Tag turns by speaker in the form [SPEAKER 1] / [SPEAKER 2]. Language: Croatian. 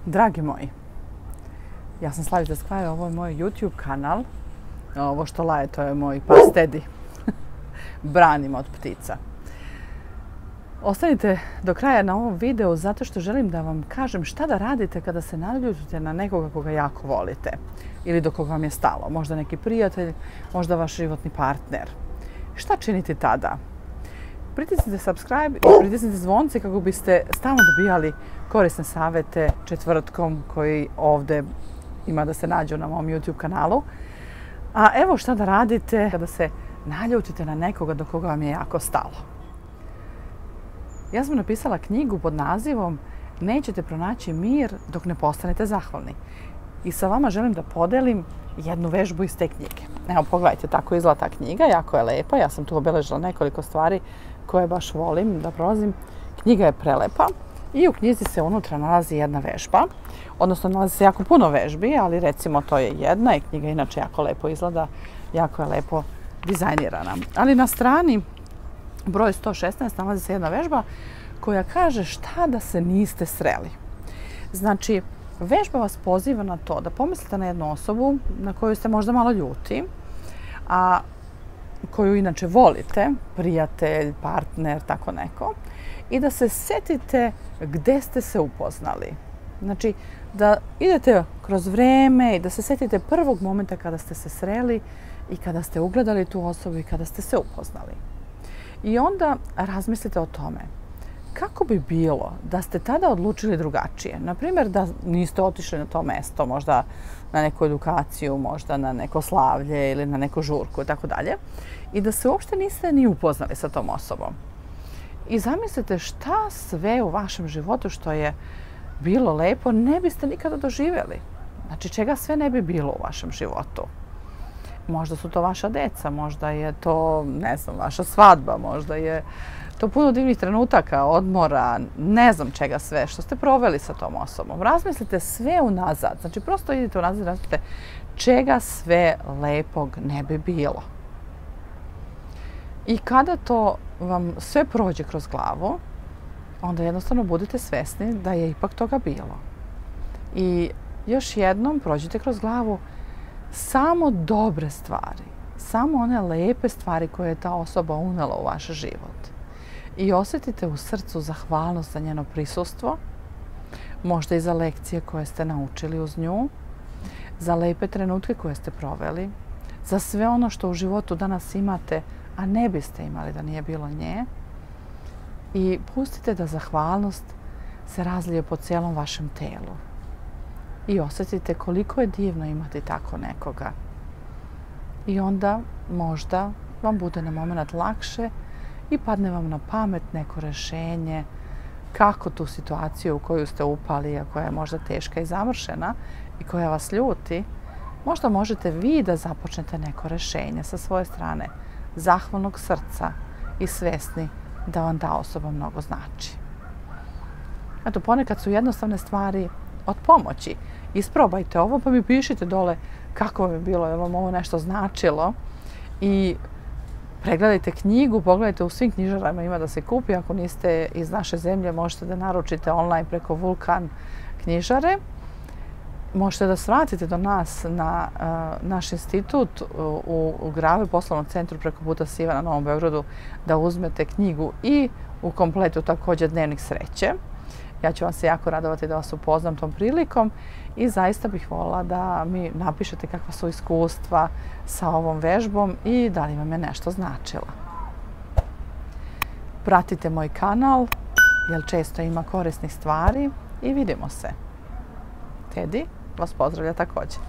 [SPEAKER 1] Dragi moji, ja sam Slavica Skvaja, ovo je moj YouTube kanal. Ovo što laje, to je moj pas Teddy. Branim od ptica. Ostanite do kraja na ovom videu zato što želim da vam kažem šta da radite kada se naljutite na nekoga koga jako volite ili do koga vam je stalo. Možda neki prijatelj, možda vaš životni partner. Šta činiti tada? Pritisnite subscribe i pritisnite zvonce kako biste stalno dobijali korisne savjete četvrtkom koji ovdje ima da se nađu na mom YouTube kanalu. A evo šta da radite kada se naljutite na nekoga do koga vam je jako stalo. Ja sam napisala knjigu pod nazivom Nećete pronaći mir dok ne postanete zahvalni. I sa vama želim da podelim jednu vežbu iz te knjige. Evo, pogledajte, tako izgleda ta knjiga, jako je lepa. Ja sam tu obeležila nekoliko stvari koje baš volim da prolazim. Knjiga je prelepa i u knjizi se unutra nalazi jedna vežba. Odnosno, nalazi se jako puno vežbi, ali recimo to je jedna i knjiga inače jako lepo izgleda, jako je lepo dizajnirana. Ali na strani broj 116 nalazi se jedna vežba koja kaže šta da se niste sreli. Znači, vežba vas poziva na to da pomislite na jednu osobu na koju ste možda malo ljuti, a koju inače volite, prijatelj, partner, tako neko, i da se setite gde ste se upoznali. Znači, da idete kroz vreme i da se setite prvog momenta kada ste se sreli i kada ste ugledali tu osobu i kada ste se upoznali. I onda razmislite o tome. Kako bi bilo da ste tada odlučili drugačije? Naprimjer, da niste otišli na to mesto, možda na neku edukaciju, možda na neko slavlje ili na neku žurku i tako dalje. I da se uopšte niste ni upoznali sa tom osobom. I zamislite šta sve u vašem životu što je bilo lepo ne biste nikada doživjeli. Znači, čega sve ne bi bilo u vašem životu. Možda su to vaša deca, možda je to, ne znam, vaša svadba, možda je to puno divnih trenutaka, odmora, ne znam čega sve, što ste proveli sa tom osobom. Razmislite sve unazad, znači prosto idite unazad i razmislite čega sve lepog ne bi bilo. I kada to vam sve prođe kroz glavu, onda jednostavno budite svesni da je ipak toga bilo. I još jednom prođite kroz glavu samo dobre stvari, samo one lepe stvari koje je ta osoba unela u vaš život. I osjetite u srcu zahvalnost za njeno prisustvo, možda i za lekcije koje ste naučili uz nju, za lepe trenutke koje ste proveli, za sve ono što u životu danas imate, a ne biste imali da nije bilo nje. I pustite da zahvalnost se razlije po cijelom vašem telu. I osjetite koliko je divno imati tako nekoga. I onda možda vam bude na moment lakše i padne vam na pamet neko rješenje kako tu situaciju u koju ste upali, a koja je možda teška i zamršena i koja vas ljuti, možda možete vi da započnete neko rješenje sa svoje strane, zahvalnog srca i svesni da vam ta osoba mnogo znači. Eto, ponekad su jednostavne stvari od pomoći. Isprobajte ovo pa mi pišite dole kako vam je bilo, je vam ovo nešto značilo i pregledajte knjigu, pogledajte u svim knjižarama ima da se kupi. Ako niste iz naše zemlje, možete da naručite online preko Vulkan knjižare. Možete da svratite do nas na naš institut u Grave, poslovnom centru preko puta Siva na Novom Beogradu, da uzmete knjigu i u kompletu također Dnevnik sreće. Ja ću vam se jako radovati da vas upoznam tom prilikom i zaista bih voljela da mi napišete kakva su iskustva sa ovom vežbom i da li vam je nešto značila. Pratite moj kanal, jer često ima korisnih stvari i vidimo se. Teddy vas pozdravlja također.